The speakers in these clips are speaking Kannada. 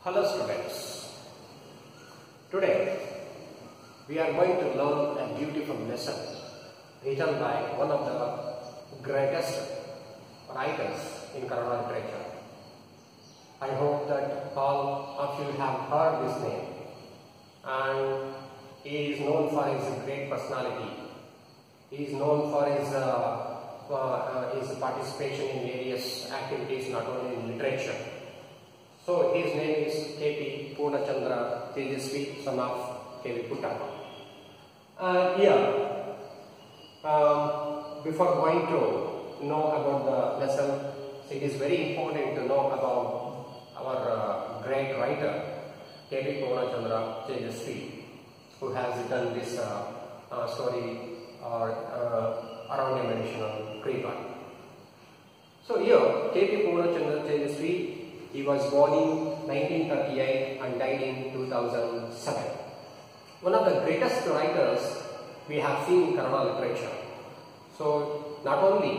Hello students, today we are going to learn a beautiful lesson written by one of the greatest writers in Kannada literature. I hope that all of you have heard this name, and he is known for his great personality. He is known for his participation in various activities, not only in literature. So his name is K.P. Purnachandra Tejasvi, son of K.V. Puttappa. Before going to know about the lesson, it is very important to know about our great writer K.P. Purnachandra Tejasvi, who has written this story around a medicinal creeper. So here K.P. Purnachandra Tejasvi, he was born in 1938 and died in 2007. One of the greatest writers we have seen in Kannada literature. So not only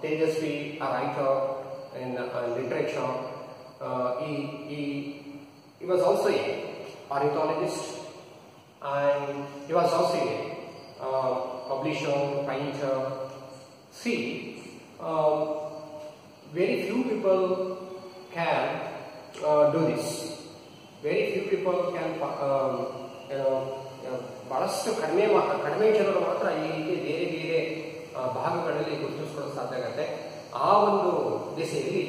Tejasvi, a writer in literature, he was also a ornithologist, and he was also a publisher, painter. See, very few people can do this. Very few people can, ಬಹಳಷ್ಟು ಕಡಿಮೆ ಜನರು ಮಾತ್ರ ಈ ರೀತಿ ಬೇರೆ ಬೇರೆ ಭಾಗಗಳಲ್ಲಿ ಗುರುತಿಸಿಕೊಳ್ಳಲು ಸಾಧ್ಯ ಆಗುತ್ತೆ. ಆ ಒಂದು ದಿಸೆಯಲ್ಲಿ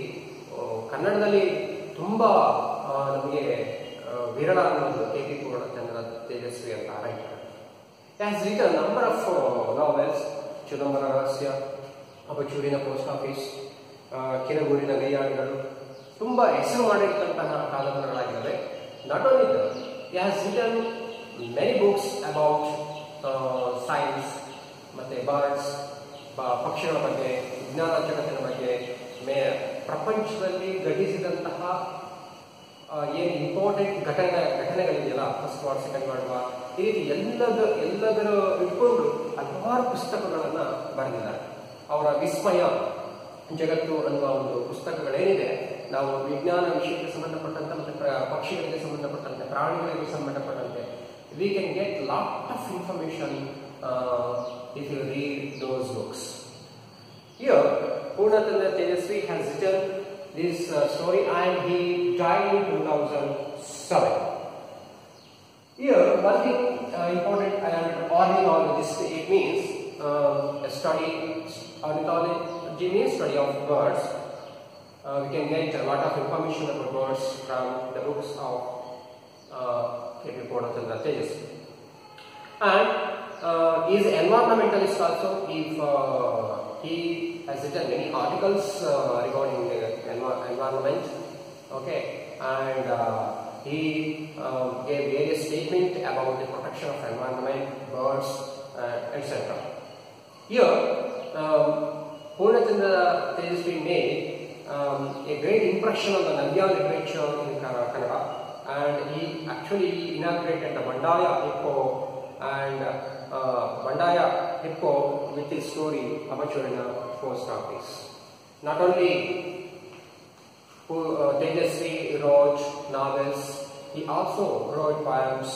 ಕನ್ನಡದಲ್ಲಿ ತುಂಬಾ ನಮಗೆ ವಿರಳ ಅನ್ನೋದು ಕೆ.ಪಿ. ಪೂರ್ಣಚಂದ್ರ ತೇಜಸ್ವಿ ಅಂತ writer. He has written a number of novels, Chidambara Rahasya, ಅಬಚೂರಿನ ಪೋಸ್ಟ್ ಆಫೀಸ್, ಕಿರಗೂರಿನ ಗಯ್ಯಾಳಿಗಳು, ತುಂಬಾ ಹೆಸರು ಮಾಡಿರ್ತಕ್ಕಂತಹ ಕಾದಂಬರಿಗಳಾಗಿವೆ. Not only that, he has written many books about science, ಮತ್ತೆ ಬರ್ಡ್ಸ್, ಪಕ್ಷಿಗಳ ಬಗ್ಗೆ, ವಿಜ್ಞಾನ ಜಗತ್ತಿನ ಬಗ್ಗೆ, ಪ್ರಪಂಚದಲ್ಲಿ ಘಟಿಸಿದಂತಹ ಏನು ಇಂಪಾರ್ಟೆಂಟ್ ಘಟನೆಗಳಿದೆಯಲ್ಲ, first war, second world war, ಈ ರೀತಿ ಎಲ್ಲದರ ಇಟ್ಕೊಂಡು ಹಲವಾರು ಪುಸ್ತಕಗಳನ್ನ ಬರೆದಿದ್ದಾರೆ. ಅವರ ವಿಸ್ಮಯ ಜಗತ್ತು ಅನ್ನುವ ಒಂದು ಪುಸ್ತಕಗಳೇನಿದೆ, ನಾವು ವಿಜ್ಞಾನ ವಿಷಯಕ್ಕೆ ಸಂಬಂಧಪಟ್ಟಂತೆ ಮತ್ತೆ ಪಕ್ಷಿಗಳಿಗೆ ಸಂಬಂಧಪಟ್ಟಂತೆ, ಪ್ರಾಣಿಗಳಿಗೆ ಸಂಬಂಧಪಟ್ಟಂತೆ, we can get lot of information if you read those books. Here Purnachandra Tejasvi has written this story, and he died in 2007. Here one thing important, ornithologist, it means ornithology means study of birds. We can get a lot of information about birds from the books of K.P. Purnachandra Tejasvi. And he is an environmentalist also. He has written many articles regarding the environment. Okay, and he gave various statements about the protection of environment, birds, etc. Here, Purnachandra Tejasvi made a great impression on the Nandya literature in Kannada, and he actually inaugurated the Bandaya Hippo with his story Abachurina Post Office. Not only Tejasvi wrote novels, he also wrote poems,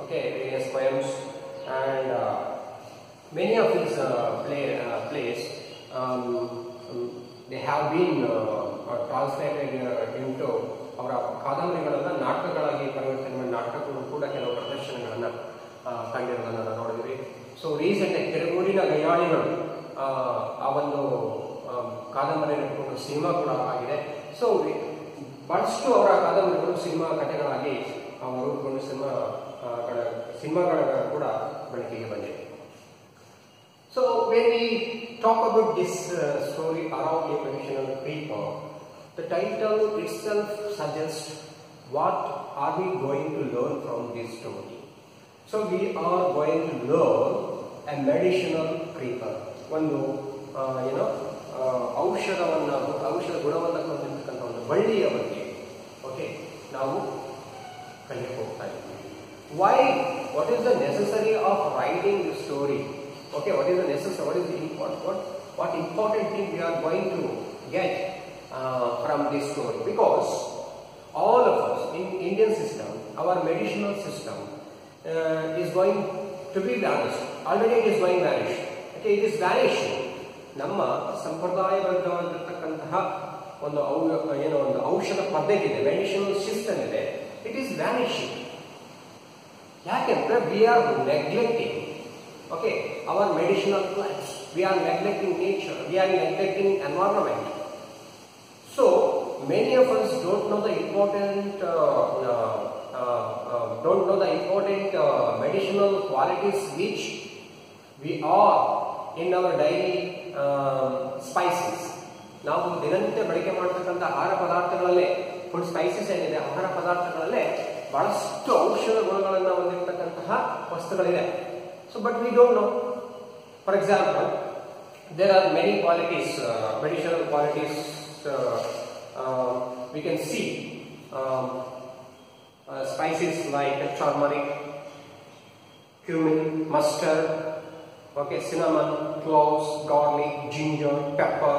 various poems, and many of his plays they have been translated into ಅವರ ಕಾದಂಬರಿಗಳನ್ನು ನಾಟಕಗಳಾಗಿ ಪರಿವರ್ತನೆ ಮಾಡಿ ನಾಟಕಗಳು ಕೂಡ ಕೆಲವು ಪ್ರದರ್ಶನಗಳನ್ನು ಕಂಡಿರೋದನ್ನು ನಾವು ನೋಡಿದ್ವಿ. ಸೊ ರೀಸೆಂಟ್ ಕಿರಗೂರಿನ ಗಯ್ಯಾಳಿಗಳು ಆ ಒಂದು ಕಾದಂಬರಿಯನ್ನು ಇಟ್ಕೊಂಡು ಸಿನಿಮಾ ಕೂಡ ಆಗಿದೆ. ಸೊ ಬಹಳಷ್ಟು ಅವರ ಕಾದಂಬರಿಗಳು ಸಿನಿಮಾ ಕಥೆಗಳಾಗಿ ರೂಪುಗೊಂಡು ಸಿನಿಮಾಗಳ ಕೂಡ ಬೆಳಕಿಗೆ ಬಂದಿದೆ. So when we talk about this story around a medicinal creeper, the title itself suggests what are we going to learn from this story. So we are going to learn a medicinal creeper. ಒಂದು ಔಷಧ ಗುಣವನ್ನು ಹೊಂದಿರತಕ್ಕಂಥ ಒಂದು ಬಳ್ಳಿಯ ಬಗ್ಗೆ ನಾವು ಕಲಿಯಕ್ಕೆ ಹೋಗ್ತಾ ಇದ್ದೀವಿ. Why? What is the necessary of writing the story? What is the necessary? What important thing we are going to get from this story? Because Indian system, our medicinal system is going to be vanished. Already it is going vanished. Okay, it is vanishing. ನಮ್ಮ ಸಂಪ್ರದಾಯಬದ್ಧವಾಗಿರತಕ್ಕಂತಹ ಒಂದು ಔಷಧ ಪದ್ಧತಿ ಇದೆ, ಮೆಡಿಸಿನಲ್ ಸಿಸ್ಟಮ್ ಇದೆ, ಇಟ್ ಈಸ್ ವ್ಯಾನಿಶಿಂಗ್. ಯಾಕೆಂದ್ರೆ we are neglecting our medicinal plants. We are neglecting nature. We are neglecting environment. So many of us don't know the important medicinal qualities which we are in our daily spices. ನಾವು ದಿನನಿತ್ಯ ಬಳಕೆ ಮಾಡತಕ್ಕಂಥ ಆಹಾರ ಪದಾರ್ಥಗಳಲ್ಲೇ, ಫುಡ್ ಸ್ಪೈಸಸ್ ಏನಿದೆ, ಆಹಾರ ಪದಾರ್ಥಗಳಲ್ಲೇ ಬಹಳಷ್ಟು ಔಷಧ ಗುಣಗಳನ್ನು ಹೊಂದಿರತಕ್ಕಂತಹ ವಸ್ತುಗಳಿದೆ. So but we don't know. For example, there are many qualities, medicinal qualities we can see. Spices like turmeric, cumin, mustard, cinnamon, cloves, garlic, ginger, pepper.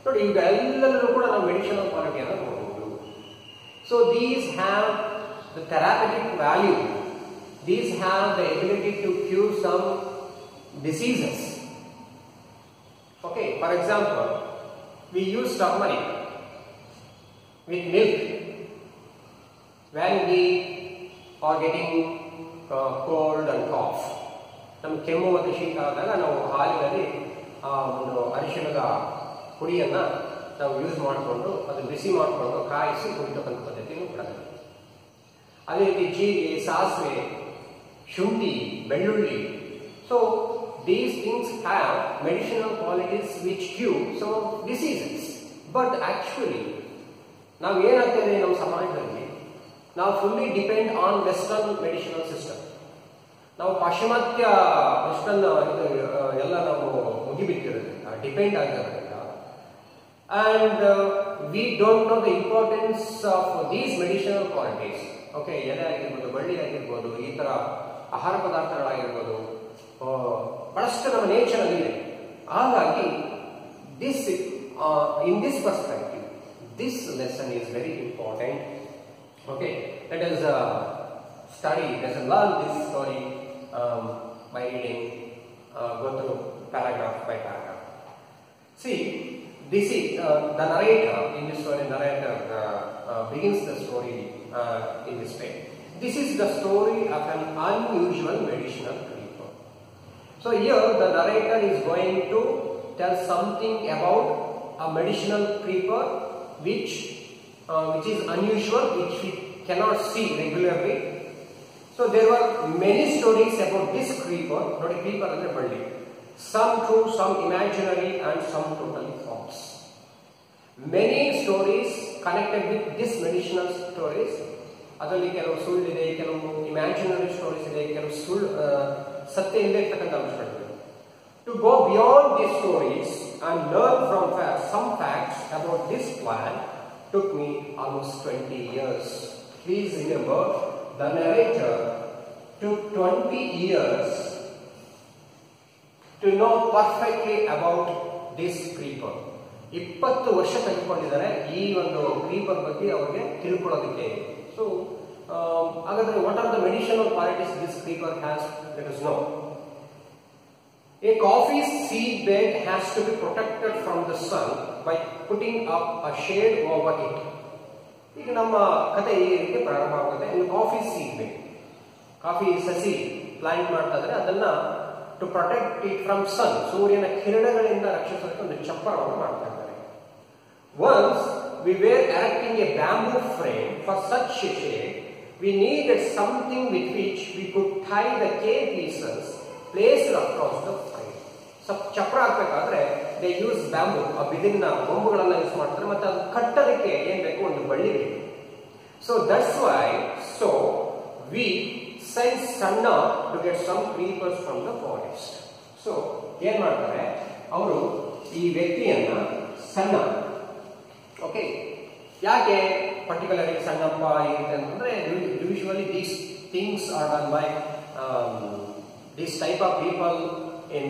But ಇವೆಲ್ಲವೂ ಕೂಡ ನಾವು ಮೆಡಿಸಿನಲ್ ಕ್ವಾಲಿಟಿಯನ್ನು ನೋಡಬಹುದು. So these have the therapeutic value. These have the ability to cure some diseases. Okay, for example, we use turmeric with milk when we are getting cold and cough. ನಮ್ಮ ಕೆಮ್ಮು ಮತ್ತು ಶೀತ ಆದಾಗ ನಾವು ಹಾಲಿನಲ್ಲಿ ಒಂದು ಅರಿಶಿಣದ ಪುಡಿಯನ್ನ ನಾವು ಯೂಸ್ ಮಾಡಿಕೊಂಡು ಅದನ್ನು ಬಿಸಿ ಮಾಡಿಕೊಂಡು ಕಾಯಿಸಿ ಕುಡಿತಕ್ಕಂಥ ಪದ್ಧತಿನೂ ಕೂಡ. ಅದೇ ರೀತಿ ಜೀರಿಗೆ, ಸಾಸಿವೆ, ಶುಂಠಿ, ಬೆಳ್ಳುಳ್ಳಿ. So these things have medicinal qualities which cure some diseases. But actually ನಾವು ಏನಾಗ್ತದೆ ನಮ್ಮ ಸಮಾಜದಲ್ಲಿ, ನಾವು fully depend on western medicinal system. ನಾವು ಪಾಶ್ಚಿಮಾತ್ಯ ವೆಸ್ಟರ್ನ್ ಎಲ್ಲ ನಾವು ಮುಗಿಬಿಟ್ಟಿರೋದ್ರಿಂದ, ಡಿಪೆಂಡ್ ಆಗಿರೋದ್ರಿಂದ, and we don't know the importance of these medicinal qualities. Okay, ಎಲೆ ಆಗಿರ್ಬೋದು, ಬಳ್ಳಿ ಆಗಿರ್ಬೋದು, ಈ ತರ ಆಹಾರ ಪದಾರ್ಥಗಳಾಗಿರ್ಬೋದು, ಬಹಳಷ್ಟು ನಮ್ಮ ನೇಚರ್ ಅಲ್ಲಿ ಇದೆ. ಹಾಗಾಗಿ in this perspective, this lesson is very important. Okay, let us learn this story by reading, go through paragraph by paragraph. See, this is the narrator in this story. Narrator begins the story in this way. This is the story of an unusual medicinal creature. So here the narrator is going to tell something about a medicinal creeper which is unusual, which we cannot see regularly. So there were many stories about this creeper. Not a creeper andre balli. Some true, some imaginary, and some totally false. Many stories connected with this medicinal stories. ಅದರಲ್ಲಿ ಕೆಲವು ಸುಳ್ಳಿದೆ, ಕೆಲವು ಇಮ್ಯಾಜಿನರಿ ಸ್ಟೋರೀಸ್ ಇದೆ, ಕೆಲವು ಸತ್ಯ ಇಲ್ಲದೆ ಇರ್ತಕ್ಕಂಥ ಅಂಶಗಳಿದೆ. To go beyond these stories and learn from some facts about this plant took me almost 20 years. Please remember, the narrator took 20 years to know perfectly about this creeper. 20 ವರ್ಷ ತೆಗೆದುಕೊಂಡಿದ್ದಾರೆ ಈ ಒಂದು ಕ್ರೀಪರ್ ಬಗ್ಗೆ ಅವರಿಗೆ ತಿಳ್ಕೊಳ್ಳೋದಕ್ಕೆ. So, ಹಾಗಾದ್ರೆ what are the medicinal qualities this creeper has? Let us know. A coffee seed bed has to be protected from the sun by putting up a shade over it. ಈಗ ನಮ್ಮ ಕಥೆ ಈ ರೀತಿ ಪ್ರಾರಂಭ ಆಗುತ್ತೆ. ಇನ್ನು ಕಾಫಿ ಸೀಡ್ ಬೆಡ್, ಕಾಫಿ ಸಸಿ ಪ್ಲಾಂಟ್ ಮಾಡ್ತಾ ಇದ್ರೆ ಅದನ್ನ ಟು ಪ್ರೊಟೆಕ್ಟ್ ಇಟ್ ಫ್ರಮ್ ಸನ್, ಸೂರ್ಯನ ಕಿರಣಗಳಿಂದ ರಕ್ಷಿಸೋದಕ್ಕೆ ಒಂದು ಚಪ್ಪರವನ್ನು ಮಾಡ್ತಾ ಇದ್ದಾರೆ. Once we were erecting a bamboo frame for such a shade, we needed something with which we could tie the cane pieces placed across the frame. ಚಪ್ರ ಹಾಕ್ಬೇಕಾದ್ರೆ they use bamboo, ಆ ಬಿದಿರಿನ ಕೊಂಬುಗಳನ್ನ ಯೂಸ್ ಮಾಡ್ತಾರೆ, ಮತ್ತೆ ಅದು ಕಟ್ಟೋದಕ್ಕೆ ಏನ್ ಬೇಕು, ಒಂದು ಬಳ್ಳಿ ಬೇಕು. So that's why we sent Sanna to get some creepers from the forest. So ಏನ್ ಮಾಡ್ತಾರೆ ಅವರು, ಈ ವ್ಯಕ್ತಿಯನ್ನ ಸಣ್ಣ, ಓಕೆ, ಯಾಕೆ ಪರ್ಟಿಕ್ಯುಲರ್ಲಿ ಸಣ್ಣಪ್ಪ ಇರುತ್ತೆ ಅಂತಂದ್ರೆ, usually these things are done by this type of people in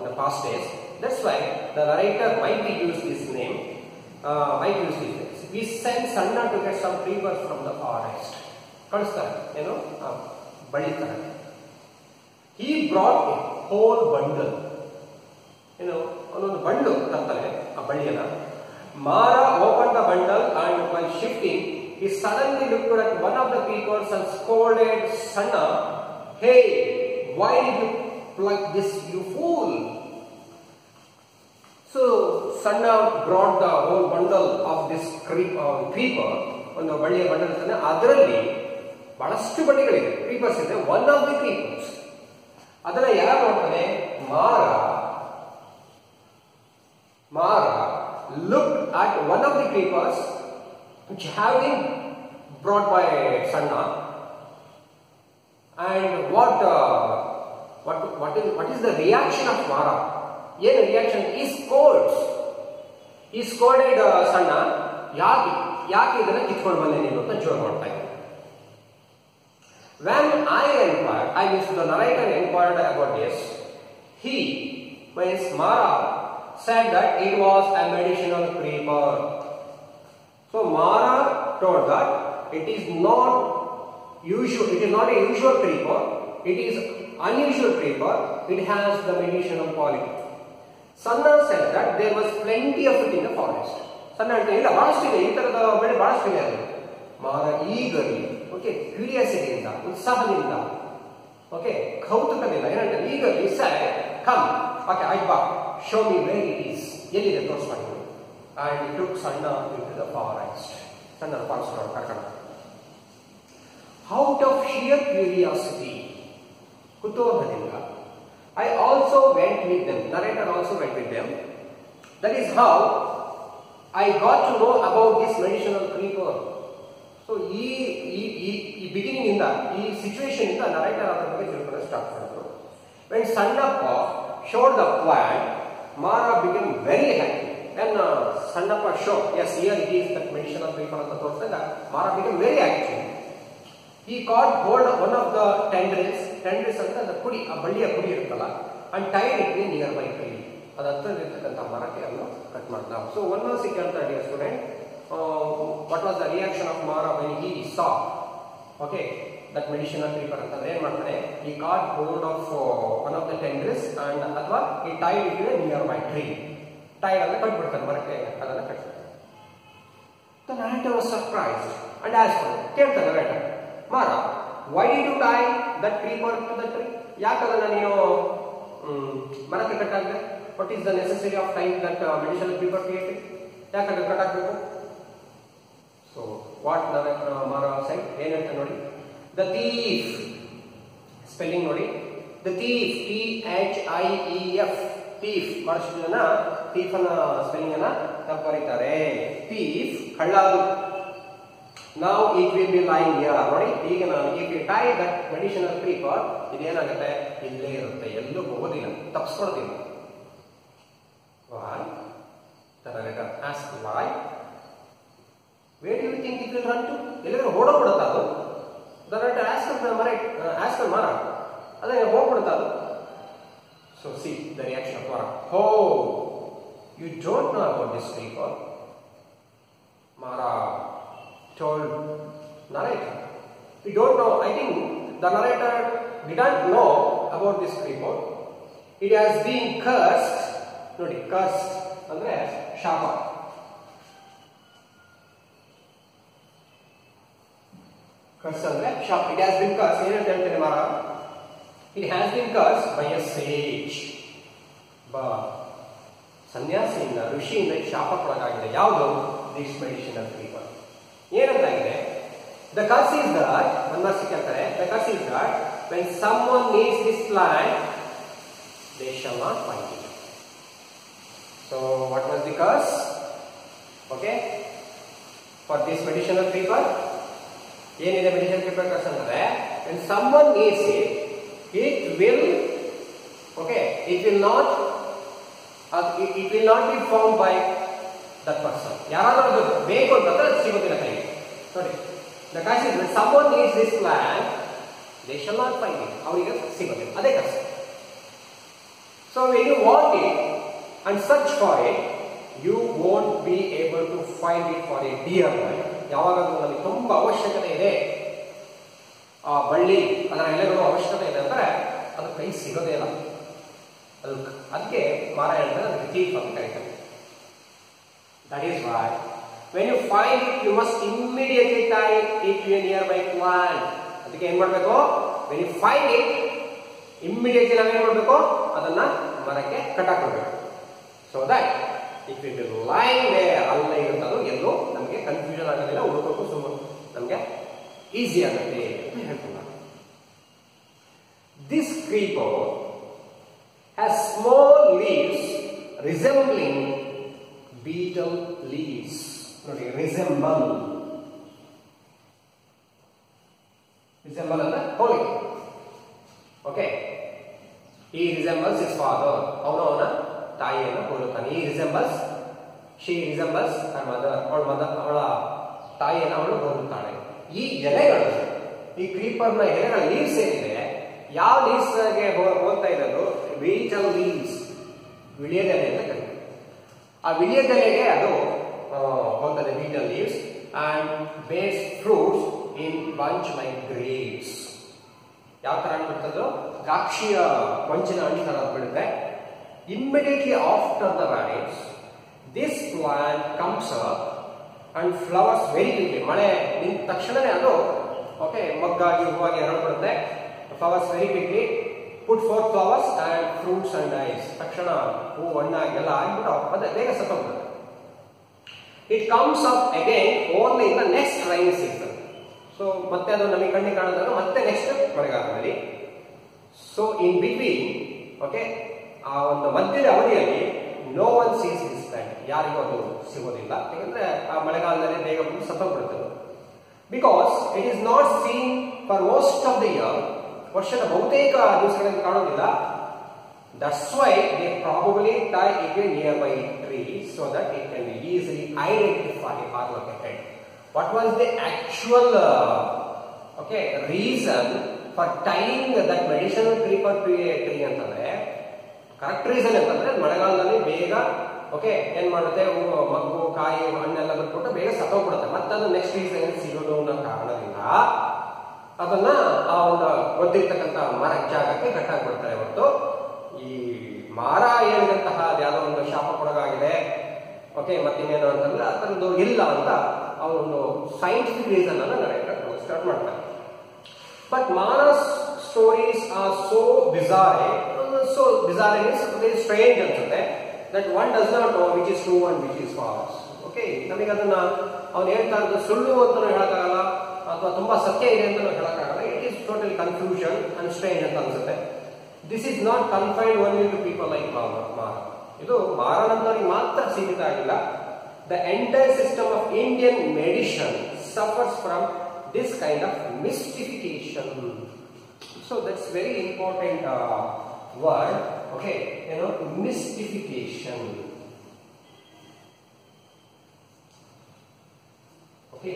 the past days. That's why the narrator might use this name, might use this name. we send Sanna to get some creepers from the forest. ಕಳಿಸ್ತಾರೆ ಏನು ಬಳ್ಳಿ ತರ. He brought a whole bundle. ಏನು ಒಂದೊಂದು ಬಂಡು ತರ್ತಾನೆ ಆ ಬಳ್ಳಿಯನ್ನ. Mara opened the bundle and while shifting, he suddenly looked at one of the creepers and scolded Sanna, "Hey, why did you plug this, you fool?" So Sanna brought the whole bundle of this creeper. ಒಂದು ಬಳ್ಳಿಯ ಬಂಡಲ್ ಇರ್ತಾನೆ, ಅದರಲ್ಲಿ ಬಹಳಷ್ಟು ಬಳ್ಳಿಗಳಿವೆ, ಕ್ರೀಪರ್ಸ್ ಇದೆ. ಒನ್ ಆಫ್ ದಿ ಕ್ರೀಪರ್ಸ್ ಅದನ್ನ ಯಾರು ನೋಡ್ತಾನೆ? Mara looked at one of the creepers which have been brought by Sanna, and what is the reaction of Mara? ಏನು ರಿಯಾಕ್ಷನ್? ಈ ಸ್ಕೋಲ್ಡೆಡ್ ಸಣ್ಣ, ಯಾಕೆ ಇದನ್ನ ಕಿತ್ಕೊಂಡು ಬಂದೆ ನೀನು ಅಂತ ಜೋರ್ ಮಾಡ್ತಾ ಇದ್ದೆ. When the narrator inquired about this, Mara said that it was a medicinal creeper. So Mara told that it is not a usual creeper, it is unusual creeper, it has the medicinal quality. Sanna said that there was plenty of it in the forest. Sanna ಹೇಳ್ತಾ ಇಲ್ಲ, ಬಹಳಷ್ಟು ಇದೆ, ಈ ತರದ ಬೆಳೆ ಬಹಳಷ್ಟು ಇದೆ ಅಲ್ಲಿ. Mara eagerly, ಕ್ಯೂರಿಯಾಸಿಟಿಯಿಂದ, ಉತ್ಸಾಹದಿಂದ, ಕೌತುಕದಿಂದ ಏನಂತಾರೆ, eagerly said, "Come, Aibba, show me where it is." ಎಲ್ಲಿದೆ ತೋರಿಸ್ಕೊಂಡು. And he took Sanna into the forest. Sanna forest ಒಳಗೆ ಕರ್ಕೊಂಡು. Out of sheer curiosity, ಕುತೂಹಲದಿಂದ, I also went with them. Narrator also went with them. That is how I got to know about this medicinal creeper. So, ಈ beginning ಇಂದ, ಈ situation ಇಂದ narrator ಅದರ ಬಗ್ಗೆ ತಿಳ್ಕೊಳ್ಳೋಕೆ ಸ್ಟಾರ್ಟ್ ಮಾಡಿದ್ರು. When Sannappa showed the plant, Mara became very happy. When Sannappa showed, yes, here it is that medicinal creeper ಅಂತ ತೋರಿಸಿದಾಗ, Mara became very happy. He caught hold of one of the tendrils ಅಂತ அந்த ಕುಡಿ, ಆ ಬಳ್ಳಿಯ ಕುಡಿ ಇರುತ್ತಲ್ಲ, and tied it in nearby tree. ಅದು ಹತ್ತಿರದಲ್ಲಿರ್ತಕ್ಕಂಥ ಮರಕ್ಕೆ ಅದನ್ನು ಕಟ್ ಮಾಡ್ತಾ. So one more second, dear student, what was the reaction of Mara when he saw that medicinal creeper ಅಂತಂದ್ರೆ ಏನ್ ಮಾಡ್ತಾನೆ? He caught hold of one of the tendrils and ಅಥವಾ he tied it in a nearby tree. Tied ಅಂದ್ರೆ ಕಟ್ಬಿಡ್ತಾನೆ ಮರಕ್ಕೆ, ಅದನ್ನ ಕಟ್ಬಿಡ್ತಾನೆ. The narrator was surprised and asked, ಕೇಳ್ತಾನೆ narrator, Mara, why did you tie that creeper to the tree? ಯಾಕದನ್ನ ನೀನು ಮರಕ್ಕೆ ಕಟ್ಟಾಕ್ದೆ? What is the necessity of tying that medicinal creeper to it? ಯಾಕಂದ್ರೆ ಕಟ್ಟಾಕ್ಬೇಕು? So what Mara said, ಏನಂತ ನೋಡಿ, the thief, spelling ನೋಡಿ, the thief, Thief, thief, ಬಹಳಷ್ಟು ಜನ thief ಅನ್ನ ಸ್ಪೆಲ್ಲಿಂಗ್ ಅನ್ನ ತಪ್ಪು ಬರೀತಾರೆ. thief ಕಳ್ಳಾದು. Now it will be lying here. ನೋಡಿ, ಈಗ ನಾನು if you tie that medicinal creeper, ಇದೇನಾಗುತ್ತೆ? ಇಲ್ಲೇ ಇರುತ್ತೆ, ಎಲ್ಲೂ ಹೋಗೋದಿಲ್ಲ, ತಪ್ಪಿಸ್ಕೊಳ್ಳೋದಿಲ್ಲ. Why? The narrator asked why. Where do you think it will run to? ಎಲ್ಲಿಗೆ ಓಡೋಗ್ಬಿಡುತ್ತಾ ಅದು? The narrator asked Mara, ಅದೇ ಹೋಗ್ಬಿಡುತ್ತಾ ಅದು? So see the reaction of Mara. Oh, you don't know about this creeper? Mara told narrator, we don't know. I think the narrator didn't know about this creeper. It has been cursed. ನೋಡಿ, cursed ಅಂದ್ರೆ ಶಾಪ. Curse ಅಂದ್ರೆ ಶಾಪ. It has been cursed. ಏನಂತ ಹೇಳ್ತಾನೆ ಮಾರ? It has been cursed by a sage. ಸನ್ಯಾಸಿಯಿಂದ, ಋಷಿಯಿಂದ ಶಾಪಕ್ಕೊಳಗಾಗಿದೆ. ಯಾವುದು? This medicinal creeper. ಏನಂತಾಗಿದೆ? The curse is that, ಮನಸ್ಸಿಗೆ ಹೇಳ್ತಾರೆ, the curse is that when someone needs this plant, they shall not find it. So what was the curse? For this medicinal creeper, ಏನಿದೆ medicinal creeper curse ಅಂದ್ರೆ, when someone needs it, it will not be found by that person. ಯಾರಾದರೂ ಅದು ಬೇಕು ಅಂತಂದ್ರೆ ಅದು ಸಿಗೋದಿಲ್ಲ ಕೈಗೆ. ನೋಡಿ, the curse is when someone needs this plant, they shall not find it. ಅವರಿಗೆ ಸಿಗೋದಿಲ್ಲ, ಅದೇ curse. So when you want it and search for it, you won't be able to find it for a dear life. ಯಾವಾಗಲೂ ನಮಗೆ ತುಂಬಾ ಅವಶ್ಯಕತೆ ಇದೆ, ಆ ಬಳ್ಳಿ ಅದರ ಎಲೆಗಳು ಅವಶ್ಯಕತೆ ಇದೆ ಅಂದರೆ ಅದು ಕೈ ಸಿಗೋದೇ ಇಲ್ಲ. ಅದಕ್ಕೆ ಮಾರ ಹೇಳ್ತಾರೆ ಅದಕ್ಕೆ ಥೀಫ್ ಅಂತ ಕರೀತಾರೆ. That is why when you find it you must immediately tie it to a nearby plant. ಅದಕ್ಕೆ ಏನ್ ಮಾಡಬೇಕು, when you find it immediately ನಾವೇನ್ ಮಾಡಬೇಕು, ಅದನ್ನ ಮರಕ್ಕೆ ಕಟ್ಟಾಕೊಡ್ಬೇಕು. So that it will be line there, ಅಲ್ಲೇ ಇರುತ್ತದು, ಎಲ್ಲೂ ನಮಗೆ ಕನ್ಫ್ಯೂಷನ್ ಆಗೋದಿಲ್ಲ, ಹುಡುಕೋಕ್ಕೂ ಸುಮ್ಮನೆ ನಮಗೆ ಈಸಿ ಆಗುತ್ತೆ ಅಂತ ಹೇಳ್ತೀನಿ ನಾನು. This creeper has small leaves resembling beetle leaves. ನೋಡಿ, resemble ಅಂದ್ರೆ ಹೋಲಿಕೆ. Okay, he resembles his father. ಅವನ ತಾಯಿಯನ್ನು ಹೋಲುತ್ತಾನೆ. he resembles, she resembles her mother. ಅವಳ ತಾಯಿಯನ್ನು ಅವಳು ಹೋಲುತ್ತಾಳೆ. ಈ ಎಲೆಗಳು, ಈ ಕ್ರೀಪರ್ನ ಎಲೆಗಳ ಲೀವ್ಸ್ ಏನಿದೆ, ಯಾವ ಲೀವ್ಸ್ ಗೆ ಹೋಗ್ತಾ ಇರೋದು, ಬೀಟಲ್ ಲೀವ್ಸ್, ವಿಳಿಯದೆಲೆ ಅಂತ ಕರೀತಾರೆ. ಆ ವಿಳಿಯದೆಲೆಗೆ ಅದು ಹೋಗ್ತದೆ, betel leaves, and bears fruits in bunch like grapes. ಯಾವ ತರ ಬಿಡ್ತದೋ, ದ್ರಾಕ್ಷಿಯ ಕೊಂಚಿನ ಹಣ್ಣು ತರ ಬಿಡುತ್ತೆ. Immediately after the rains this plant comes up and flowers very quickly. ಮಳೆ ನಿಂತ ತಕ್ಷಣನೇ ಅದು ಓಕೆ ಮಗ್ಗಾಗಿ ಹೂವಾಗಿ ಹರಡ್ಬಿಡುತ್ತೆ. Flowers very quickly, put forth flowers and fruits and dies. ತಕ್ಷಣ ಹೂ ಹಣ್ಣಾಗಿ ಎಲ್ಲ ಆಗಿಬಿಟ್ಟು ಮತ್ತೆ ಬೇಗ ಸತ್ತೋಗ್ತದೆ. It comes up again only in the next rain season. So ಮತ್ತೆ ಅದು ನಮಗೆ ಕಣ್ಣಿಗೆ ಕಾಣೋದಾಗ ಮತ್ತೆ ನೆಕ್ಸ್ಟ್ ಮಳೆಗಾಲದಲ್ಲಿ. ಸೊ ಇನ್ ಬಿಟ್ವೀನ್ ಓಕೆ, ಆ ಒಂದು ಮಧ್ಯದ ಅವಧಿಯಲ್ಲಿ no one sees this plant, ಯಾರಿಗೂ ಅದು ಸಿಗೋದಿಲ್ಲ. ಯಾಕಂದ್ರೆ ಆ ಮಳೆಗಾಲದಲ್ಲಿ ಬೇಗ ಬಂದು ಸತ್ತೋಗ್ಬಿಡುತ್ತದೆ. Because it is not seen for most of the year, ವರ್ಷದ ಬಹುತೇಕ ದಿವಸಗಳಲ್ಲಿ ಕಾಣೋದಿಲ್ಲ. That's why they probably tie it in nearby tree so that it can be easily identify or located. What was the actual okay reason for tying that medicinal creeper to a tree ಅಂತಂದ್ರೆ, ಕರೆಕ್ಟ್ ರೀಸನ್ ಅಂತಂದ್ರೆ ಮಳೆಗಾಲದಲ್ಲಿ ಬೇಗ ಓಕೆ ಏನ್ ಮಾಡುತ್ತೆ, ಮಗ್ಗು ಕಾಯಿ ಹಣ್ಣೆಲ್ಲ ಬಿಟ್ಬಿಟ್ಟು ಬೇಗ ಸತ್ತೋಗ್ಬಿಡುತ್ತೆ. ಮತ್ತೆ ಅದು ನೆಕ್ಸ್ಟ್ ಸೀಸನ್ ಸಿಗೋದು ಅನ್ನೋ ಕಾರಣದಿಂದ ಅದನ್ನ ಆ ಒಂದು ಗೊತ್ತಿರ್ತಕ್ಕಂಥ ಮರ ಜಾಗಕ್ಕೆ ಕಟ್ಟಾಕ್ಬಿಡ್ತಾರೆ. ಹೊರತು ಈ ಮರ ಹೇಳಿದಂತಹ ಯಾವುದೋ ಒಂದು ಶಾಪಕ್ಕೊಳಗಾಗಿದೆ ಓಕೆ ಮತ್ತಿನ್ನೇನು ಅಂತಂದ್ರೆ ಅದೊಂದು ಇಲ್ಲ ಅಂತ ಅವರೊಂದು ಸೈಂಟಿಫಿಕ್ ರೀಸನ್ ಅನ್ನ ನಡೆಯಕ್ಕೆ ಸ್ಟಾರ್ಟ್ ಮಾಡ್ತಾರೆ. But man's stories are so bizarre is very strange ಅನ್ಸುತ್ತೆ. That one does not know which is true and which is false. Okay, ನಮಗೆ ಅದನ್ನ ಅವ್ನು ಹೇಳ್ತಾ ಇರೋದು ಸುಳ್ಳು ಅಂತಲೂ ಹೇಳಕ್ಕಾಗಲ್ಲ, ಅಥವಾ ತುಂಬಾ ಸತ್ಯ ಇದೆ ಅಂತ ಹೇಳಕ್ಕಾಗಲ್ಲ. It is totally confusion and strange ಅಂತ ಅನ್ಸುತ್ತೆ. This is not confined only to people like Mara. ಇದು ಮಾರನಂತವರಿಗೆ ಮಾತ್ರ ಸೀಮಿತ ಆಗಿಲ್ಲ. The entire system of Indian medicine suffers from this kind of mystification. So that's very important word. Okay, ಏನೋ ಮಿಸ್ಟಿಫಿಕೇಶನ್. ಓಕೆ,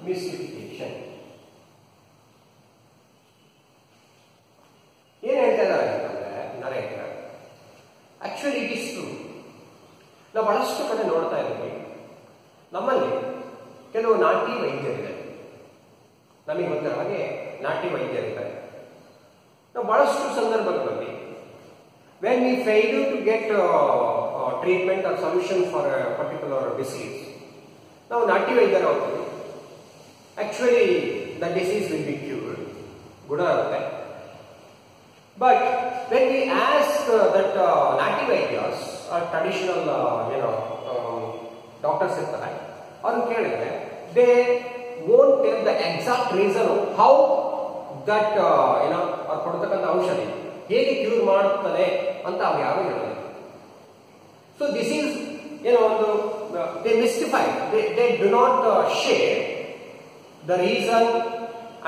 ಮಿಸ್ಟಿಫಿಕೇಶನ್ ಏನ್ ಹೇಳ್ತಾ ಇದ್ದಾರೆ ಅಂತಂದ್ರೆ, narrator actually it is true. ನಾವು ಬಹಳಷ್ಟು ಕಡೆ ನೋಡ್ತಾ ಇದ್ದೀವಿ, ನಮ್ಮಲ್ಲಿ ಕೆಲವು ನಾಟಿ ವೈದ್ಯರಿದ್ದಾರೆ, ನಮಗೆ ಗೊತ್ತಿರೋ ಹಾಗೆ ನಾಟಿ ವೈದ್ಯರಿದ್ದಾರೆ. ನಾವು ಬಹಳಷ್ಟು ಸಂದರ್ಭಗಳಲ್ಲಿ when we fail to get treatment or solution for a particular disease, ನಾವು ನಾಟಿ ವೈದ್ಯರ ಹೋಗ್ತೀವಿ. Actually the disease will be cured, ಗುಣ ಆಗುತ್ತೆ. But when we ask that Nati Vaidyas or traditional doctors irtare, avaru kelidre they won't tell the exact reason how that ಅವ್ರು ಕೊಡ್ತಕ್ಕಂಥ ಔಷಧಿ ಹೇಗೆ ಕ್ಯೂರ್ ಮಾಡುತ್ತದೆ ಅಂತ ಅವ್ರು ಯಾರು ಹೇಳೋದಿಲ್ಲ. ಸೊ ದಿಸ್ ಈಸ್ ಒಂದು they mystify, they do not share the reason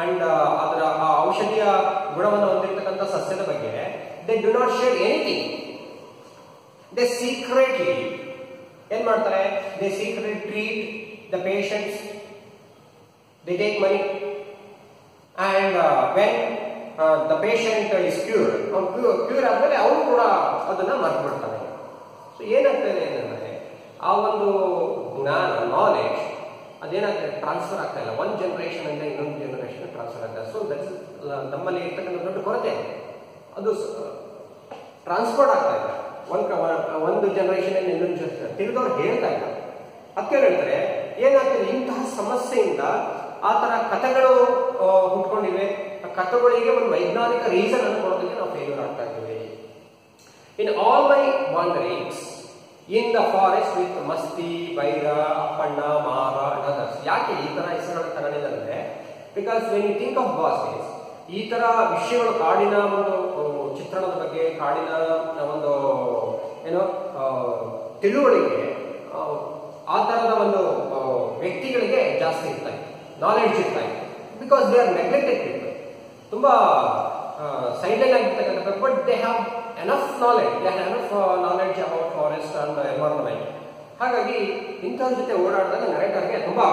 and ಅದರ ಆ ಔಷಧಿಯ ಗುಣವನ್ನು ಹೊಂದಿರತಕ್ಕಂಥ ಸಸ್ಯದ ಬಗ್ಗೆ they do not share anything. They secretly ಏನ್ ಮಾಡ್ತಾರೆ, they secretly treat the patients, they take money, and when the patient is cure, cure ಆದ್ಮೇಲೆ ಅವನು ಕೂಡ ಅದನ್ನ ಮರ್ತು ಬಿಡ್ತಾನೆ. ಸೊ ಏನಾಗ್ತದೆ ಏನಂದ್ರೆ ಆ ಒಂದು ಜ್ಞಾನ, ನಾಲೆಜ್ ಅದೇನಾಗ್ತದೆ ಟ್ರಾನ್ಸ್ಫರ್ ಆಗ್ತಾ ಇಲ್ಲ. ಒಂದು ಜನರೇಷನ್ ಇಂದ ಇನ್ನೊಂದು ಜನರೇಷನ್ ಟ್ರಾನ್ಸ್ಫರ್ ಆಗ್ತದೆ. ಸೊ ದಟ್ಸ್ ನಮ್ಮಲ್ಲಿ ಇರ್ತಕ್ಕಂಥ ದೊಡ್ಡ ಕೊರತೆ, ಅದು ಟ್ರಾನ್ಸ್ಫರ್ ಆಗ್ತಾ ಇಲ್ಲ. ಒಂದು ಜನರೇಷನ್ ಇನ್ನೊಂದು ಜನರೇಷನ್ ತಿಳಿದವ್ರು ಹೇಳ್ತಾ ಇಲ್ಲ. ಅದಕ್ಕೆ ಹೇಳ್ತಾರೆ ಏನಾಗ್ತದೆ, ಇಂತಹ ಸಮಸ್ಯೆಯಿಂದ ಆ ತರ ಕಥೆಗಳು ಹುಟ್ಕೊಂಡಿವೆ. ಆ ಕಥೆಗಳಿಗೆ ಒಂದು ವೈಜ್ಞಾನಿಕ ರೀಸನ್ ಅನ್ನು ಕೊಡೋದಕ್ಕೆ ನಾವು ಫೇಲ್ಯೂರ್ ಆಗ್ತಾ ಇದ್ದೀವಿ. In all my wanderings in the forest with Masti, Byra, Appanna, ಮಾರ ಅಂಡ್ ಅದರ್ಸ್. ಯಾಕೆ ಈ ತರ ಹೆಸರುಗಳನ್ನು ತಗೊಂಡಿದ್ದಾರೆ? Because when you think of ಬಾಸ್ಟೇಜ್, ಈ ತರ ವಿಷಯಗಳು, ಕಾಡಿನ ಒಂದು ಚಿತ್ರಣದ ಬಗ್ಗೆ, ಕಾಡಿನ ಒಂದು ಏನೋ ತಿಳುವಳಿಕೆ, ಆ ತರದ ಒಂದು ವ್ಯಕ್ತಿಗಳಿಗೆ ಜಾಸ್ತಿ ಇರ್ತಾ ಇದೆ, ನಾಲೆಡ್ಜ್ ಇರ್ತಾ ಇದೆ. Because they are neglected people, ತುಂಬಾ ಸೈಲೆಂಟ್ ಆಗಿರ್ತಕ್ಕಂಥ, but they have enough knowledge, they have enough knowledge about forest and environment. ಹಾಗಾಗಿ ಇಂಥವ್ರ ಜೊತೆ ಓಡಾಡಿದಾಗ ನರೇಟರ್ಗೆ ತುಂಬಾ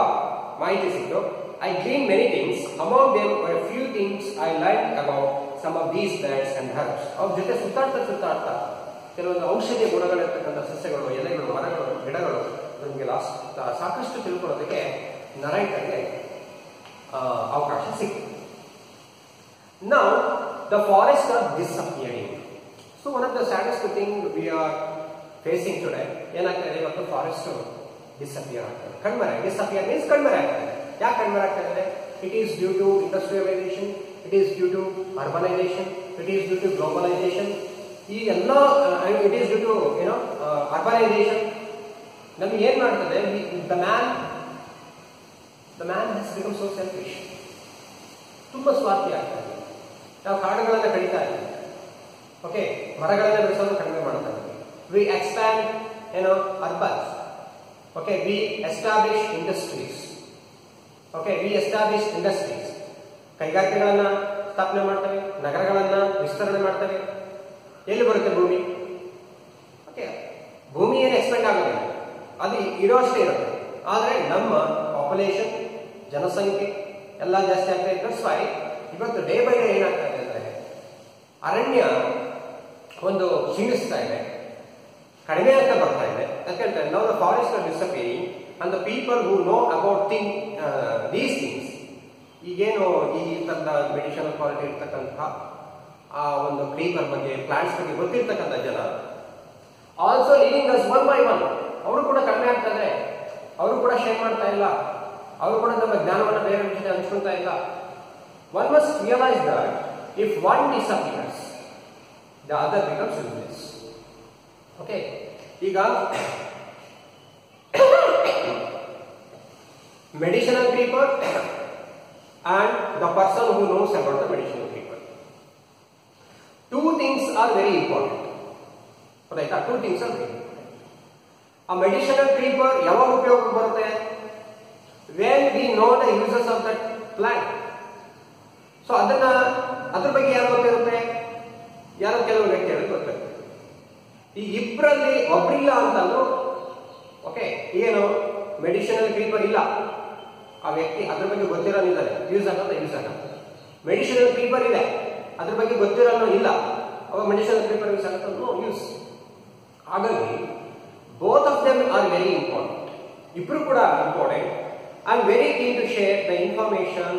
ಮಾಹಿತಿ ಸಿಕ್ತು. I gleaned many things. Among them were a few things I learned about some of these plants and herbs. ಅವ್ರ ಜೊತೆ ಸುತ್ತಾಡ್ತಾ ಕೆಲವೊಂದು ಔಷಧೀಯ ಗುಣಗಳಿರ್ತಕ್ಕಂಥ ಸಸ್ಯಗಳು, ಎಲೆಗಳು, ಮರಗಳು, ಗಿಡಗಳು ನಮಗೆ ಸಾಕಷ್ಟು ತಿಳ್ಕೊಳ್ಳೋದಕ್ಕೆ ನರೇಟರ್ಗೆ ಅವಕಾಶ ಸಿಕ್ತು. Now the forests are disappearing. So one of the saddest thing we are facing today, ಏನಾಗ್ತದೆ ಇವತ್ತು ಫಾರೆಸ್ಟ್ ಡಿಸಪಿಯರ್ ಆಗ್ತದೆ. ಕಣ್ಮರೆ, ಡಿಸಪಿಯರ್ ಮೀನ್ಸ್ ಕಣ್ಮರೆ ಆಗ್ತದೆ. ಯಾಕೆ ಕಣ್ಮರೆ ಆಗ್ತಾ ಇದೆ? It is due to industrialization, it is due to urbanization, it is due to globalization. ಈ ಎಲ್ಲ it is due to urbanization. ನಮ್ಗೆ ಏನ್ ಮಾಡ್ತದೆ, the man has become so selfish. ತುಂಬಾ ಸ್ವಾರ್ಥಿ ಆಗ್ತಾ ಇದೆ. ನಾವು ಕಾಡುಗಳನ್ನ ಕಡಿತಾ ಇದ್ದೀವಿ, ಓಕೆ, ಮರಗಳನ್ನ ಬೆಳೆಸೋದು ಕಡಿಮೆ ಮಾಡ್ತಾ ಇದ್ದೀವಿ. We expand urbans, okay, we establish industries, okay, we establish industries. ಕೈಗಾರಿಕೆಗಳನ್ನ ಸ್ಥಾಪನೆ ಮಾಡ್ತವೆ, ನಗರಗಳನ್ನ ವಿಸ್ತರಣೆ ಮಾಡ್ತವೆ. ಎಲ್ಲಿ ಬರುತ್ತೆ ಭೂಮಿ? ಓಕೆ, ಭೂಮಿ ಏನು ಎಕ್ಸ್ಪೆಂಡ್ ಆಗೋದಿಲ್ಲ, ಅದು ಇರೋಷ್ಟೇ ಇರುತ್ತೆ. ಆದ್ರೆ ನಮ್ಮ ಪಾಪ್ಯುಲೇಷನ್, ಜನಸಂಖ್ಯೆ ಎಲ್ಲ ಜಾಸ್ತಿ ಆಗ್ತಾ ಇದೆ. ವೈ ಇವತ್ತು ಡೇ ಬೈ ಡೇ ಏನಾಗ್ತಾ ಇದೆ ಅಂದ್ರೆ ಅರಣ್ಯ ಒಂದು ಕ್ಷೀಣಿಸ್ತಾ ಇದೆ, ಕಡಿಮೆ ಆಗ್ತಾ ಬರ್ತಾ ಇದೆ. ಯಾಕಂದ್ರೆ ನಾವು the forest are disappearing and the people who know about these things, ಈಗೇನು ಈ ತರದ ಮೆಡಿಸಿನಲ್ ಕ್ವಾಲಿಟಿ ಇರ್ತಕ್ಕಂಥ ಆ ಒಂದು ಕ್ರೀಪರ್ ಬಗ್ಗೆ, ಪ್ಲಾಂಟ್ಸ್ ಬಗ್ಗೆ ಗೊತ್ತಿರ್ತಕ್ಕಂಥ ಜನ also leaving us one by one. ಅವರು ಕೂಡ ಕಡಿಮೆ ಆಗ್ತಾರೆ, ಅವರು ಕೂಡ ಶೇರ್ ಮಾಡ್ತಾ ಇಲ್ಲ, ಅವರು ಕೂಡ ನಮ್ಮ ಜ್ಞಾನವನ್ನು ಬೇರೆ ಜೊತೆ ಹಂಚ್ಕೊಳ್ತಾ ಇಲ್ಲ. One must realise that if one disappears the other becomes useless. Okay, ಈಗ medicinal creeper and the person who knows about the medicinal creeper. Two things are very important. Right? Two things are very important. A medicinal creeper ಯಾವಾಗ ಉಪಯೋಗಕ್ಕೆ ಬರುತ್ತೆ? When we know the uses of that plant. So ಅದ್ರ ಬಗ್ಗೆ ಯಾರು ಗೊತ್ತಿರುತ್ತೆ? ಯಾರೋ ಕೆಲವು ವ್ಯಕ್ತಿಗಳಿಗೆ ಗೊತ್ತಿರುತ್ತೆ. ಈ ಇಬ್ಬರಲ್ಲಿ ಒಬ್ಬರಿಲ್ಲ ಅಂತಂದ್ರು, ಓಕೆ, ಏನು ಮೆಡಿಸಿನಲ್ ಕ್ರೀಪರ್ ಇಲ್ಲ, ಆ ವ್ಯಕ್ತಿ ಅದ್ರ ಬಗ್ಗೆ ಗೊತ್ತಿರೋನಿದ್ದಾರೆ, ಯೂಸ್ ಆಗಲ್ಲ. ಮೆಡಿಸಿನಲ್ ಕ್ರೀಪರ್ ಇದೆ, ಅದ್ರ ಬಗ್ಗೆ ಗೊತ್ತಿರೋನು ಇಲ್ಲ, ಅವಾಗ ಮೆಡಿಸಿನಲ್ ಕ್ರೀಪರ್ ಯೂಸ್ ಆಗುತ್ತೆ, ನೋ ಯೂಸ್. ಹಾಗಾಗಿ both of them are very important. ಇಬ್ರು ಕೂಡ important. I am very keen to share the information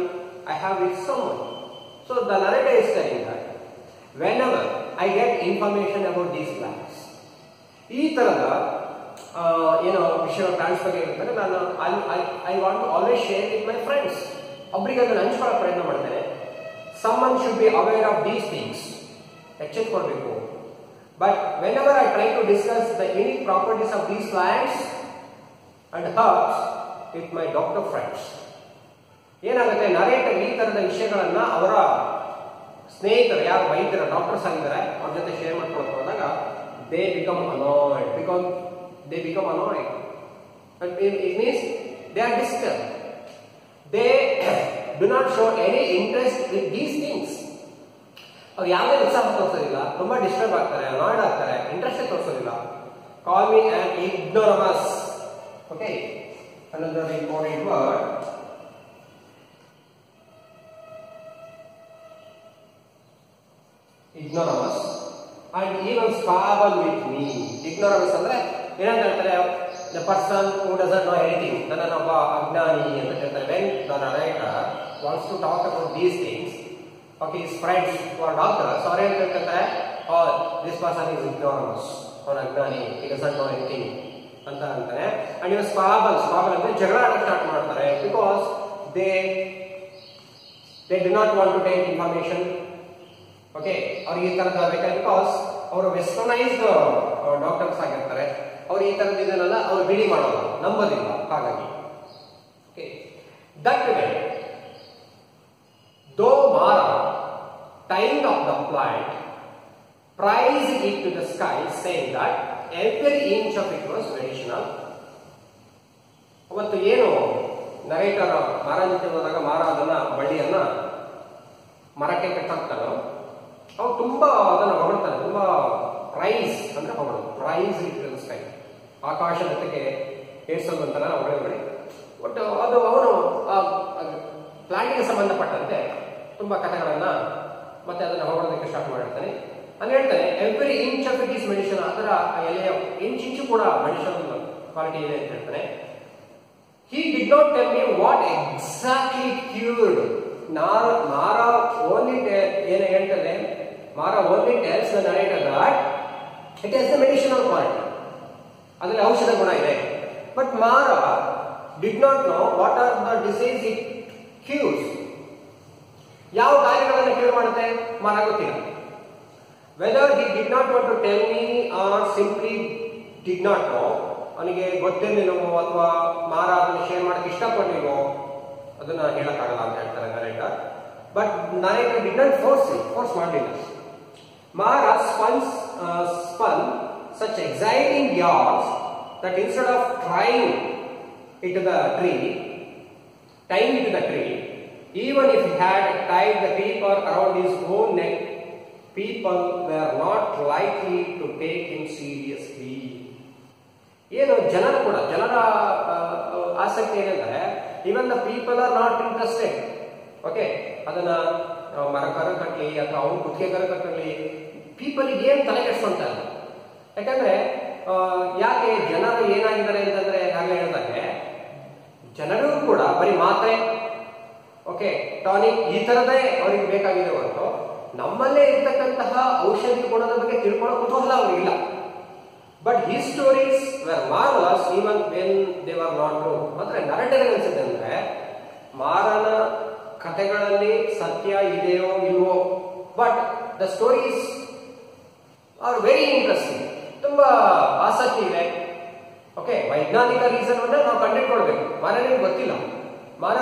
I have with someone. So the narrator is telling that whenever I get information about these plants, ಈ ತರದ ಏನೋ ವಿಷಯ ಪ್ಲಾಂಟ್ಸ್ ಬಗ್ಗೆ ಇರ್ತದೆ, ನಾನು I want to always share with my friends. ಒಬ್ಬರಿಗೆ ಅದನ್ನು ಹಂಚ್ಕೊಳ್ಳೋ ಪ್ರಯತ್ನ ಮಾಡ್ತೇನೆ. Someone should be aware of these things, ಎಚ್ಚೆತ್ಕೊಳ್ಬೇಕು. But whenever I try to discuss the unique properties of these plants and herbs with my doctor friends, ಏನಾಗುತ್ತೆ, ನರೇಟರ್ ಈ ತರದ ವಿಷಯಗಳನ್ನ ಅವರ ಸ್ನೇಹಿತರು, ಯಾರು ವೈದ್ಯರ ಡಾಕ್ಟರ್ಸ್ ಆಗಿದ್ದಾರೆ, ಅವ್ರ ಜೊತೆ ಶೇರ್ ಮಾಡ್ಕೊಳ್ತಾ ಹೋದಾಗ they become annoyed. It means they are disturbed. They do not show any interest in these things. ಅವ್ರು ಯಾವುದೇ ಉತ್ಸಾಹ ತೋರಿಸೋದಿಲ್ಲ, ತುಂಬಾ ಡಿಸ್ಟರ್ಬ್ ಆಗ್ತಾರೆ, ಅನಾಯ್ಡ್ ಆಗ್ತಾರೆ, ಇಂಟ್ರೆಸ್ಟ್ ತೋರಿಸೋದಿಲ್ಲ. Call me an ignoramus. Okay, another important word. ignoramus, and even squabble with me. Ignoramus ಅಂದ್ರೆ ಏನಂತ ಹೇಳ್ತಾರೆ, the person who doesn't know anything, ನನ್ನನ್ನೊಬ್ಬ ಅಜ್ಞಾನಿ ಅಂತ ಹೇಳ್ತಾರೆ. When the narrator wants to talk about these things, okay, his friends who are doctors, ಅವ್ರು ಏನ್ ಹೇಳ್ತಾರೆ, oh, this person is ignoramus, ಅವನ ಅಜ್ಞಾನಿ, he doesn't know anything ಅಂತ ಅಂತಾನೆ. and even squabble ಅಂದ್ರೆ ಜಗಳ ಆಡಕ್ಕೆ ಸ್ಟಾರ್ಟ್ ಮಾಡ್ತಾರೆ, because they do not want to take information. Okay, ಅವ್ರಿಗೆ ಈ ತರದ ಬೇಕಾದ್ರೆ, ಬಿಕಾಸ್ ಅವರು ವೆಸ್ಟರ್ನೈಸ್ಡ್ ಡಾಕ್ಟರ್ಸ್ ಆಗಿರ್ತಾರೆ, ಅವ್ರು ಈ ತರದ ಇದನ್ನೆಲ್ಲ ಅವ್ರು ಬಿಡಿ ಮಾಡೋಲ್ಲ, ನಂಬೋದಿಲ್ಲ. ಹಾಗಾಗಿ okay, that way though Mara timed of the plant price it to the sky, saying that every inch of it was medicinal. ಅವತ್ತು ಏನು ನರೇಟರ್ ಮಾರ ಜೊತೆ ಹೋದಾಗ ಮಾರ ಅದನ್ನ ಬಳ್ಳಿಯನ್ನ ಮರಕ್ಕೆ ಕಟ್ಟಾಕ್ತಾನೋ, ಅವ್ರು ತುಂಬಾ ಅದನ್ನ ಹೊಗಳ್ತಾನೆ, ತುಂಬಾ ಪ್ರೈಸ್ ಅಂದ್ರೆ ಹೊಗಳು, praise it to the sky, ಆಕಾಶದೊಟ್ಟಿಗೆ ಏರ್ಸೋದಂತರ ಹೊಗಳಿ. ಒಟ್ಟು ಅದು ಅವನು ಪ್ಲಾಂಟಿಗೆ ಸಂಬಂಧಪಟ್ಟಂತೆ ತುಂಬಾ ಕಥೆಗಳನ್ನ ಮತ್ತೆ ಅದನ್ನ ಹೊಗಳೋದಕ್ಕೆ ಸ್ಟಾರ್ಟ್ ಮಾಡಿರ್ತಾನೆ. ನಾನು ಹೇಳ್ತಾನೆ, every inch of it is medicine, ಅದರ ಎಲೆಯ ಇಂಚು ಕೂಡ ಮೆಡಿಸಿನ್ ಕ್ವಾಲಿಟಿ ಇದೆ ಅಂತ ಹೇಳ್ತಾನೆ. He did not tell me what exactly cured. Mara only ಹೇಳ್ತದೆ, Mara only tells the narrator that it has the medicinal quality, ಅದರಲ್ಲಿ ಔಷಧ ಗುಣ ಇದೆ. But Mara did not know what are the disease it cures. ಯಾವ ಕಾಯಿಲೆಗಳನ್ನು ಕ್ಯೂರ್ ಮಾಡುತ್ತೆ ಮಾರ ಗೊತ್ತಿಲ್ಲ. Whether he did not want to tell me or simply did not know, ಅವನಿಗೆ ಗೊತ್ತಿರಲಿಲ್ಲವೋ ಅಥವಾ ಮಾರ ಅದನ್ನು ಶೇರ್ ಮಾಡಕ್ಕೆ ಇಷ್ಟಪಡಲಿಲ್ವೋ ಅದನ್ನ ಹೇಳಕ್ಕಾಗಲ್ಲ ಅಂತ ಹೇಳ್ತಾರೆ narrator. But narrator did not force ಮಾಡಲಿಲ್ಲ. ಮಾರ spun such exciting yarns that instead of tying it to the tree, even if he had tied the creeper around his own neck, people were not likely to take him seriously. ಏನು ಜನರ ಆಸಕ್ತಿ ಏನಂದ್ರೆ, even the people are not interested. Okay, ಅದನ್ನ ಮರಕರ ಕಟ್ಟಲಿ ಅಥವಾ ಅವನು ಕುತ್ತಿಗೆಕರ ಕಟ್ಟಲಿ, ಪೀಪಲ್ ಏನ್ ತಲೆ ಕೆಡಿಸ್ಕೊಂತ ಇಲ್ಲ. ಯಾಕಂದ್ರೆ ಯಾಕೆ ಜನರು ಏನಾಗಿದ್ದಾರೆ ಅಂತಂದ್ರೆ, ಹಾಗೆ ಹೇಳಿದಾಗೆ ಜನರು ಕೂಡ ಬರೀ ಮಾತ್ರೆ, ಓಕೆ, ಟಾನಿಕ್ ಈ ತರದೇ ಅವ್ರಿಗೆ ಬೇಕಾಗಿದೆ ಹೊರತು ನಮ್ಮಲ್ಲೇ ಇರ್ತಕ್ಕಂತಹ ಔಷಧಿ ಗುಣದ ಬಗ್ಗೆ ತಿಳ್ಕೊಳ್ಳೋ ಕುತೂಹಲ ಅವ್ರಿಗಿಲ್ಲ. But his stories were marvelous even when they were not true. ಅಂದ್ರೆ ನರೇಟರ್ ಅನ್ಸುತ್ತೆ ಅಂದ್ರೆ, ಮಾರನ ಕಥೆಗಳಲ್ಲಿ ಸತ್ಯ ಇದೆಯೋ ಇಲ್ವೋ, but the stories are very interesting, ತುಂಬಾ ಆಸಕ್ತಿ ಇದೆ. ಓಕೆ, ವೈಜ್ಞಾನಿಕ ರೀಸನ್ ಅನ್ನ ನಾವು ಕಂಡುಹಿಡ್ಕೊಳ್ಬೇಕು. ಮಾರನಿಗೆ ಗೊತ್ತಿಲ್ಲ, ಮಾರ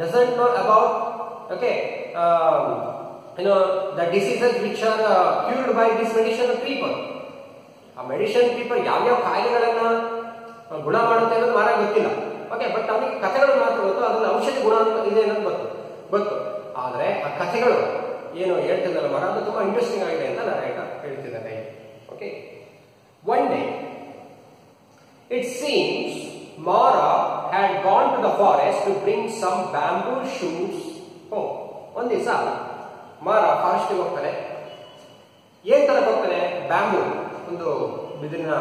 doesn't know about okay the diseases which are cured by this medicinal people. ಆ ಮೆಡಿಸಿನ್ ಪೀಪಲ್ ಯಾವ್ಯಾವ ಕಾಯಿಲೆಗಳನ್ನ ಗುಣ ಮಾಡುತ್ತೆ ಅನ್ನೋದು ಮಾರ ಗೊತ್ತಿಲ್ಲ. ಓಕೆ, ಬಟ್ ಅವನಿಗೆ ಕಥೆಗಳು ಮಾತ್ರ ಗೊತ್ತು, ಅದ್ರಲ್ಲಿ ಔಷಧಿ ಗುಣ ಇದೆ ಅನ್ನೋದು ಗೊತ್ತು. ಆದ್ರೆ ಆ ಕಥೆಗಳು ಏನು ಹೇಳ್ತಿದ್ದಲ್ಲ ಮಾರ, ಅದು ತುಂಬಾ ಇಂಟ್ರೆಸ್ಟಿಂಗ್ ಆಗಿದೆ ಅಂತ ನರೇಟರ್ ಹೇಳ್ತಿದ್ದಾನೆ. Okay, one day it seems Mara had gone to the forest to bring some bamboo shoots home. ಒಂದ್ ದಿವಸ ಮಾರ ಫಾರೆಸ್ಟ್ ಹೋಗ್ತಾನೆ. ಏನ್ ತರ ಹೋಗ್ತಾನೆ? ಬ್ಯಾಂಬೂ, ಒಂದು ಬಿದಿರಿನ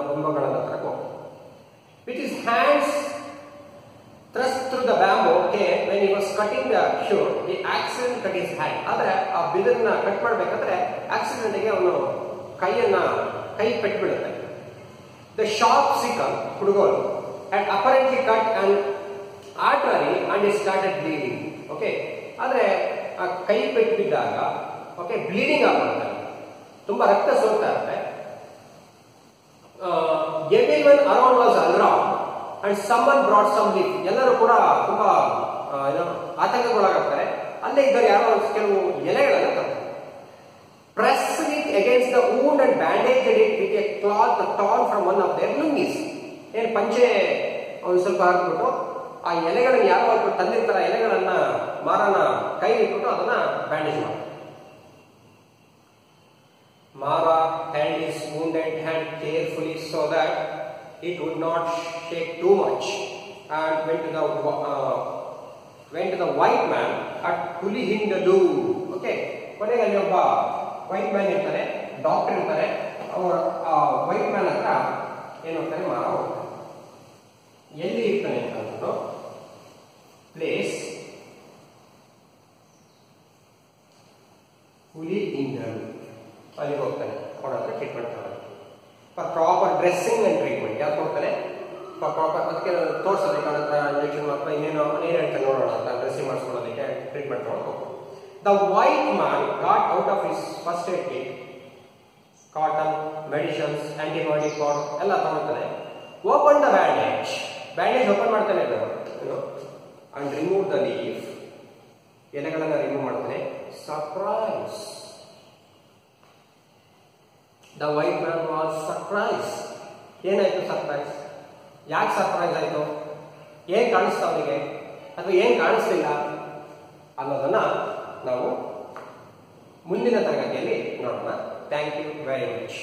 ಬೊಂಬೆಗಳ ತರ ಹೋಗ್ತಾನೆ. With his hands thrust through the bamboo, okay, when he was cutting the shoot, he accidentally cut his hand. ಆದ್ರೆ ಆ ಬಿದಿರನ್ನ ಕಟ್ ಮಾಡ್ಬೇಕಾದ್ರೆ ಆಕ್ಸಿಡೆಂಟ್ ಗೆ ಅವನು ಕೈ ಪೆಟ್ಟು ಬೀಳುತ್ತೆ. The sharp sickle, Kudugol, had apparently cut an artery and it started bleeding. Okay, ಆದರೆ ಆ ಕೈ ಪೆಟ್ಟು ಬಿದ್ದಾಗ ಓಕೆ ಬ್ಲೀಡಿಂಗ್ ಆಗ್ಬಿಡುತ್ತೆ, ತುಂಬಾ ರಕ್ತ ಸೋರ್ತಾ ಇರುತ್ತೆ. Everyone around was alarmed and someone brought some leaf. ಎಲ್ಲರೂ ಕೂಡ ತುಂಬಾ ಆತಂಕಗೊಳಗಾಗ್ತಾರೆ. ಅಲ್ಲೇ ಇದ್ದಾರೆ ಯಾರೋ ಕೆಲವು ಎಲೆಗಳನ್ನ ತರ್ತಾರೆ. Pressed it against the wound and bandaged it with a cloth torn from one of their lungies. ಏನು ಪಂಚೆ ಒಂದು ಸ್ವಲ್ಪ ಹಾಕ್ಬಿಟ್ಟು ಆ ಎಲೆಗಳನ್ನ ಯಾರು ತಂದಿರ್ತಾರ ಎಲೆಗಳನ್ನ ಮಾರನ ಕೈ ಇಟ್ಬಿಟ್ಟು ಅದನ್ನ ಬ್ಯಾಂಡೇಜ್ ಮಾಡಿ. Mara held his wounded hand carefully so that it would not shake too much and went to the white man at Hulihindaloo. Okay, ಕೊನೆಗೆ ಅಲ್ಲಿ ಒಬ್ಬ ವೈಟ್ ಮ್ಯಾನ್ ಇರ್ತಾರೆ, ಡಾಕ್ಟರ್ ಇರ್ತಾರೆ. ಅವರು ಆ ವೈಟ್ ಮ್ಯಾನ್ ಹತ್ರ ಏನು ಹೋಗ್ತಾನೆ, ಮಾರ ಹೋಗ್ತಾನೆ. ಎಲ್ಲಿ ಇರ್ತಾನೆ ಅಂತ ಪ್ಲೇಸ್ ಹುಲಿ ಇಂದ್ರನು, ಅಲ್ಲಿಗೆ ಹೋಗ್ತಾನೆ. ಅವನ ಹತ್ರ ಟ್ರೀಟ್ಮೆಂಟ್ ತಗೊಳ್ತಾನೆ. ಪ್ರಾಪರ್ ಡ್ರೆಸ್ಸಿಂಗ್ ಅಂಡ್ ಟ್ರೀಟ್ಮೆಂಟ್ ಯಾಕೆ ಹೋಗ್ತಾನೆ, ಪ್ರಾಪರ್ ಅದಕ್ಕೆ ತೋರಿಸೋದಕ್ಕೆ ಅವನ ಹತ್ರ ಇಂಜೆಕ್ಷನ್ ಅಥವಾ ಇನ್ನೇನು ಏನು ಹೇಳ್ತಾನೆ ನೋಡೋಣ ಅಂತ ಡ್ರೆಸ್ಸಿಂಗ್ ಮಾಡಿಸ್ಕೊಳ್ಳೋದಕ್ಕೆ ಟ್ರೀಟ್ಮೆಂಟ್ ತಗೊಂಡು ಹೋಗ್ತಾನೆ. The white man got out of his first aid kit, cotton, medicines, antibiotic powder ಎಲ್ಲ ತಗೊಳ್ತಾನೆ. Open the bandage. Bandage open ಮಾಡ್ತಾನೆ ಅಂಡ್ ರಿಮೂವ್ ದ ಲೀಫ್, ಎಲೆಗಳನ್ನ ರಿಮೂವ್ ಮಾಡ್ತಾನೆ. Surprise, the white man was surprise. ಏನಾಯ್ತು ಸರ್ಪ್ರೈಸ್? ಯಾಕೆ ಸರ್ಪ್ರೈಸ್ ಆಯ್ತು? ಏನ್ ಕಾಣಿಸ್ತಾ ಅವನಿಗೆ ಅಥವಾ ಏನ್ ಕಾಣಿಸ್ಲಿಲ್ಲ ಅನ್ನೋದನ್ನ ನಾವು ಮುಂದಿನ ತರಗತಿಯಲ್ಲಿ ನೋಡೋಣ. Thank you very much.